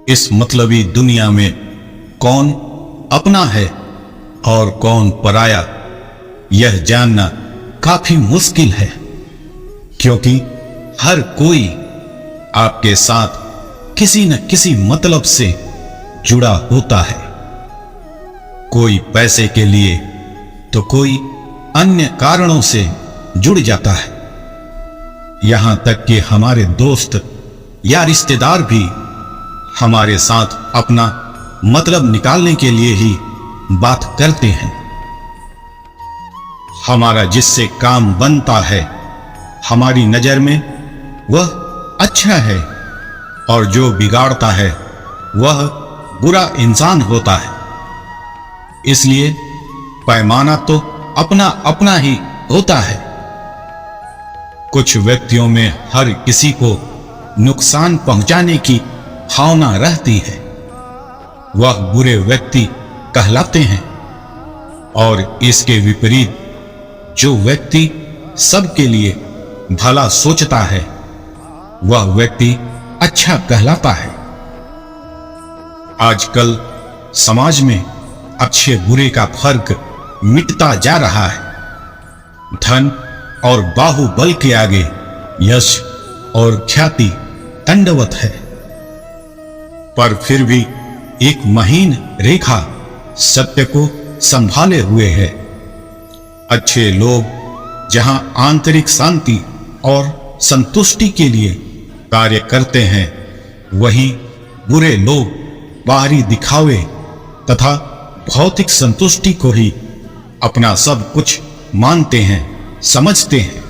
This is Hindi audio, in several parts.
इस मतलबी दुनिया में कौन अपना है और कौन पराया, यह जानना काफी मुश्किल है, क्योंकि हर कोई आपके साथ किसी न किसी मतलब से जुड़ा होता है। कोई पैसे के लिए तो कोई अन्य कारणों से जुड़ जाता है। यहां तक कि हमारे दोस्त या रिश्तेदार भी हमारे साथ अपना मतलब निकालने के लिए ही बात करते हैं। हमारा जिससे काम बनता है, हमारी नजर में वह अच्छा है, और जो बिगाड़ता है वह बुरा इंसान होता है। इसलिए पैमाना तो अपना अपना ही होता है। कुछ व्यक्तियों में हर किसी को नुकसान पहुंचाने की भावना रहती है, वह बुरे व्यक्ति कहलाते हैं। और इसके विपरीत जो व्यक्ति सबके लिए भला सोचता है, वह व्यक्ति अच्छा कहलाता है। आजकल समाज में अच्छे बुरे का फर्क मिटता जा रहा है। धन और बाहुबल के आगे यश और ख्याति दंडवत है, पर फिर भी एक महीन रेखा सत्य को संभाले हुए है। अच्छे लोग जहां आंतरिक शांति और संतुष्टि के लिए कार्य करते हैं, वहीं बुरे लोग बाहरी दिखावे तथा भौतिक संतुष्टि को ही अपना सब कुछ मानते हैं, समझते हैं।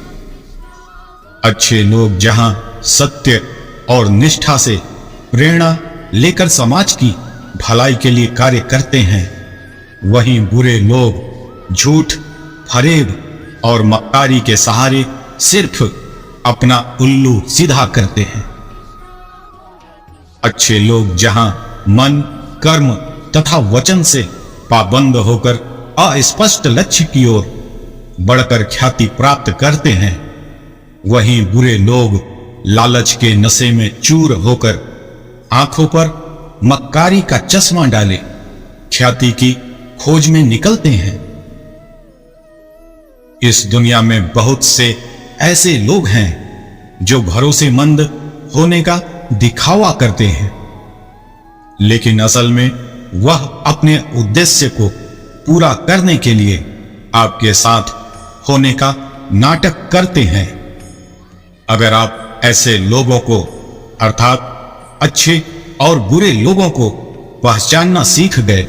अच्छे लोग जहां सत्य और निष्ठा से प्रेरणा लेकर समाज की भलाई के लिए कार्य करते हैं, वहीं बुरे लोग झूठ, फरेब और मक्कारी के सहारे सिर्फ अपना उल्लू सीधा करते हैं। अच्छे लोग जहां मन, कर्म तथा वचन से पाबंद होकर अस्पष्ट लक्ष्य की ओर बढ़कर ख्याति प्राप्त करते हैं, वहीं बुरे लोग लालच के नशे में चूर होकर आंखों पर मक्कारी का चश्मा डाले ख्याति की खोज में निकलते हैं। इस दुनिया में बहुत से ऐसे लोग हैं जो भरोसेमंद होने का दिखावा करते हैं, लेकिन असल में वह अपने उद्देश्य को पूरा करने के लिए आपके साथ होने का नाटक करते हैं। अगर आप ऐसे लोगों को अर्थात अच्छे और बुरे लोगों को पहचानना सीख गए,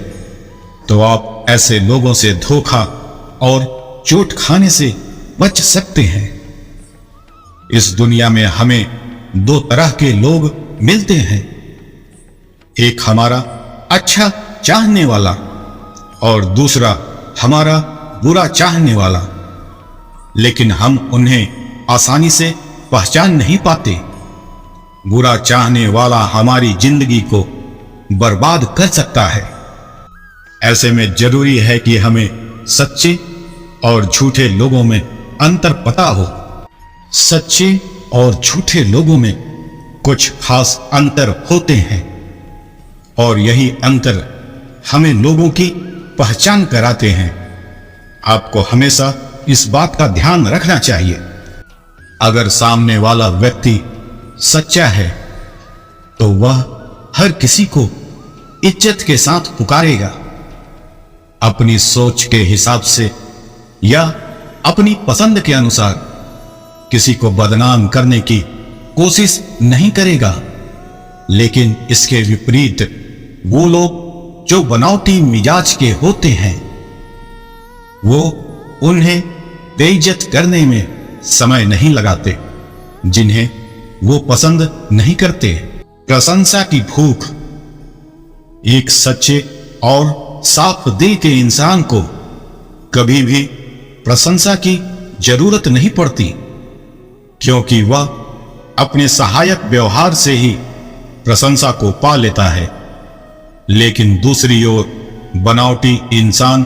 तो आप ऐसे लोगों से धोखा और चोट खाने से बच सकते हैं। इस दुनिया में हमें दो तरह के लोग मिलते हैं, एक हमारा अच्छा चाहने वाला और दूसरा हमारा बुरा चाहने वाला, लेकिन हम उन्हें आसानी से पहचान नहीं पाते। बुरा चाहने वाला हमारी जिंदगी को बर्बाद कर सकता है। ऐसे में जरूरी है कि हमें सच्चे और झूठे लोगों में अंतर पता हो। सच्चे और झूठे लोगों में कुछ खास अंतर होते हैं, और यही अंतर हमें लोगों की पहचान कराते हैं। आपको हमेशा इस बात का ध्यान रखना चाहिए। अगर सामने वाला व्यक्ति सच्चा है, तो वह हर किसी को इज्जत के साथ पुकारेगा। अपनी सोच के हिसाब से या अपनी पसंद के अनुसार किसी को बदनाम करने की कोशिश नहीं करेगा। लेकिन इसके विपरीत वो लोग जो बनावटी मिजाज के होते हैं, वो उन्हें बेइज्जत करने में समय नहीं लगाते, जिन्हें वो पसंद नहीं करते। प्रशंसा की भूख एक सच्चे और साफ दिल के इंसान को कभी भी प्रशंसा की जरूरत नहीं पड़ती, क्योंकि वह अपने सहायक व्यवहार से ही प्रशंसा को पा लेता है। लेकिन दूसरी ओर बनावटी इंसान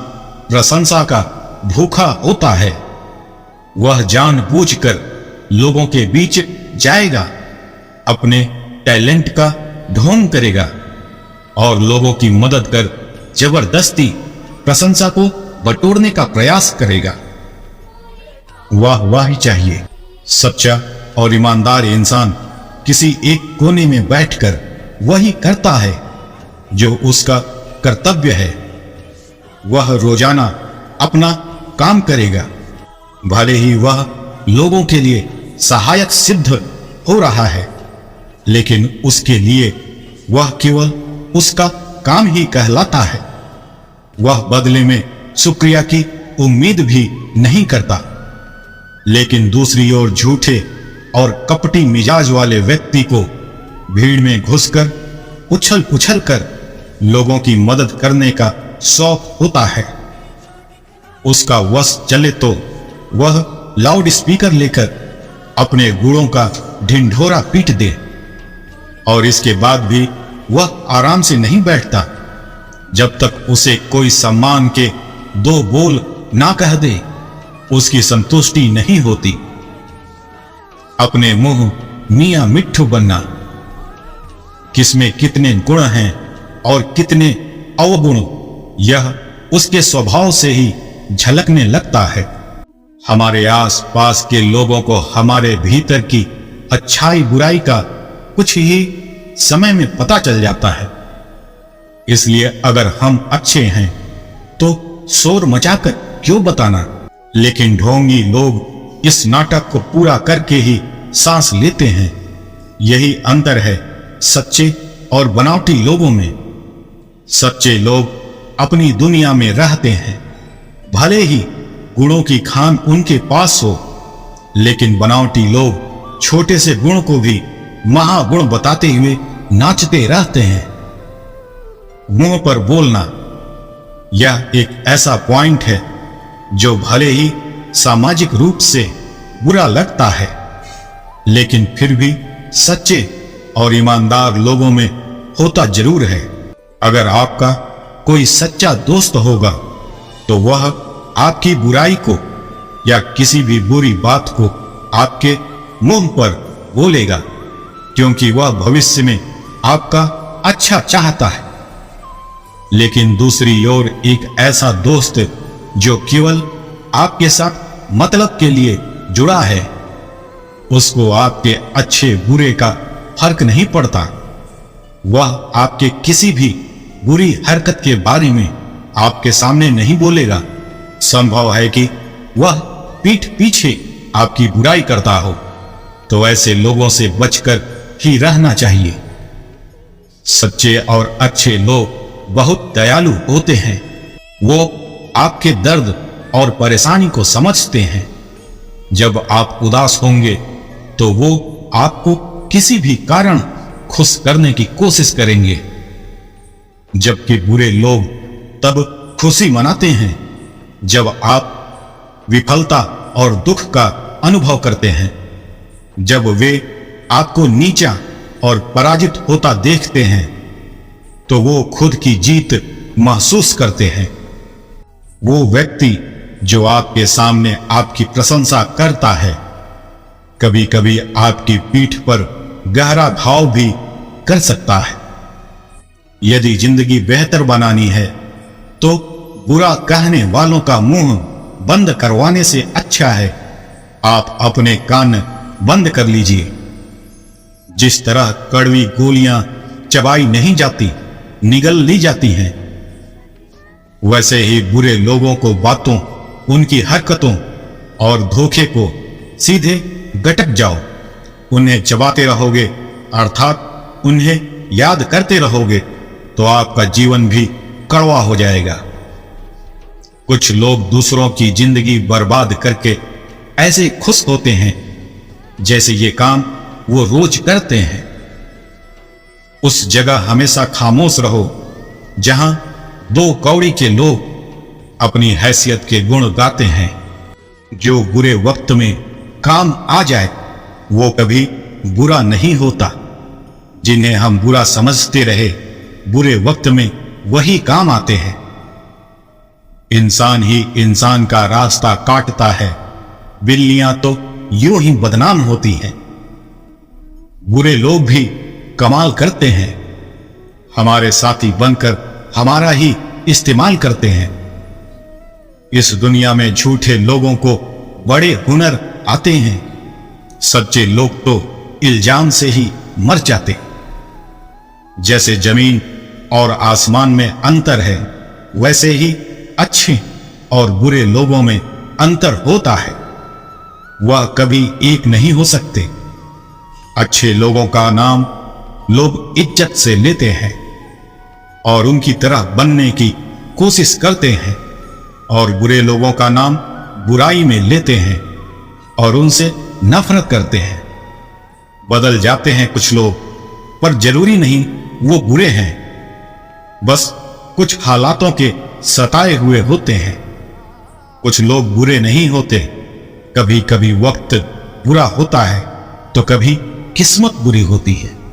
प्रशंसा का भूखा होता है। वह जानबूझकर लोगों के बीच जाएगा, अपने टैलेंट का ढोंग करेगा और लोगों की मदद कर जबरदस्ती प्रशंसा को बटोरने का प्रयास करेगा। वाह वाह ही चाहिए। सच्चा और ईमानदार इंसान किसी एक कोने में बैठकर वही करता है जो उसका कर्तव्य है। वह रोजाना अपना काम करेगा, भले ही वह लोगों के लिए सहायक सिद्ध हो रहा है, लेकिन उसके लिए वह केवल उसका काम ही कहलाता है। वह बदले में शुक्रिया की उम्मीद भी नहीं करता। लेकिन दूसरी ओर झूठे और कपटी मिजाज वाले व्यक्ति को भीड़ में घुसकर उछल पुछल कर लोगों की मदद करने का शौक होता है। उसका वश चले तो वह लाउड स्पीकर लेकर अपने गुणों का ढिंढोरा पीट दे, और इसके बाद भी वह आराम से नहीं बैठता जब तक उसे कोई सम्मान के दो बोल ना कह दे। उसकी संतुष्टि नहीं होती। अपने मुंह मियां मिट्ठू बनना, किसमें कितने गुण हैं और कितने अवगुण, यह उसके स्वभाव से ही झलकने लगता है। हमारे आसपास के लोगों को हमारे भीतर की अच्छाई बुराई का कुछ ही समय में पता चल जाता है। इसलिए अगर हम अच्छे हैं तो शोर मचाकर क्यों बताना। लेकिन ढोंगी लोग इस नाटक को पूरा करके ही सांस लेते हैं। यही अंतर है सच्चे और बनावटी लोगों में। सच्चे लोग अपनी दुनिया में रहते हैं, भले ही गुणों की खान उनके पास हो, लेकिन बनावटी लोग छोटे से गुण को भी महागुण बताते हुए नाचते रहते हैं। मुंह पर बोलना, यह एक ऐसा पॉइंट है जो भले ही सामाजिक रूप से बुरा लगता है, लेकिन फिर भी सच्चे और ईमानदार लोगों में होता जरूर है। अगर आपका कोई सच्चा दोस्त होगा तो वह आपकी बुराई को या किसी भी बुरी बात को आपके मुंह पर बोलेगा, क्योंकि वह भविष्य में आपका अच्छा चाहता है। लेकिन दूसरी ओर एक ऐसा दोस्त जो केवल आपके साथ मतलब के लिए जुड़ा है, उसको आपके अच्छे बुरे का फर्क नहीं पड़ता। वह आपके किसी भी बुरी हरकत के बारे में आपके सामने नहीं बोलेगा। संभव है कि वह पीठ पीछे आपकी बुराई करता हो, तो ऐसे लोगों से बचकर ही रहना चाहिए। सच्चे और अच्छे लोग बहुत दयालु होते हैं। वो आपके दर्द और परेशानी को समझते हैं। जब आप उदास होंगे तो वो आपको किसी भी कारण खुश करने की कोशिश करेंगे, जबकि बुरे लोग तब खुशी मनाते हैं जब आप विफलता और दुख का अनुभव करते हैं। जब वे आपको नीचा और पराजित होता देखते हैं तो वो खुद की जीत महसूस करते हैं। वो व्यक्ति जो आपके सामने आपकी प्रशंसा करता है, कभी कभी आपकी पीठ पर गहरा घाव भी कर सकता है। यदि जिंदगी बेहतर बनानी है तो बुरा कहने वालों का मुंह बंद करवाने से अच्छा है आप अपने कान बंद कर लीजिए। जिस तरह कड़वी गोलियां चबाई नहीं जाती, निगल ली जाती हैं, वैसे ही बुरे लोगों को बातों, उनकी हरकतों और धोखे को सीधे गटक जाओ। उन्हें चबाते रहोगे, अर्थात उन्हें याद करते रहोगे, तो आपका जीवन भी कड़वा हो जाएगा। कुछ लोग दूसरों की जिंदगी बर्बाद करके ऐसे खुश होते हैं जैसे ये काम वो रोज करते हैं। उस जगह हमेशा खामोश रहो जहां दो कौड़ी के लोग अपनी हैसियत के गुण गाते हैं। जो बुरे वक्त में काम आ जाए वो कभी बुरा नहीं होता। जिन्हें हम बुरा समझते रहे, बुरे वक्त में वही काम आते हैं। इंसान ही इंसान का रास्ता काटता है, बिल्लियां तो यूं ही बदनाम होती हैं। बुरे लोग भी कमाल करते हैं। हमारे साथी बनकर हमारा ही इस्तेमाल करते हैं। इस दुनिया में झूठे लोगों को बड़े हुनर आते हैं, सच्चे लोग तो इल्जाम से ही मर जाते। जैसे जमीन और आसमान में अंतर है, वैसे ही अच्छे और बुरे लोगों में अंतर होता है। वह कभी एक नहीं हो सकते। अच्छे लोगों का नाम लोग इज्जत से लेते हैं और उनकी तरह बनने की कोशिश करते हैं, और बुरे लोगों का नाम बुराई में लेते हैं और उनसे नफरत करते हैं। बदल जाते हैं कुछ लोग, पर जरूरी नहीं वो बुरे हैं, बस कुछ हालातों के सताए हुए होते हैं। कुछ लोग बुरे नहीं होते, कभी कभी वक्त बुरा होता है तो कभी किस्मत बुरी होती है।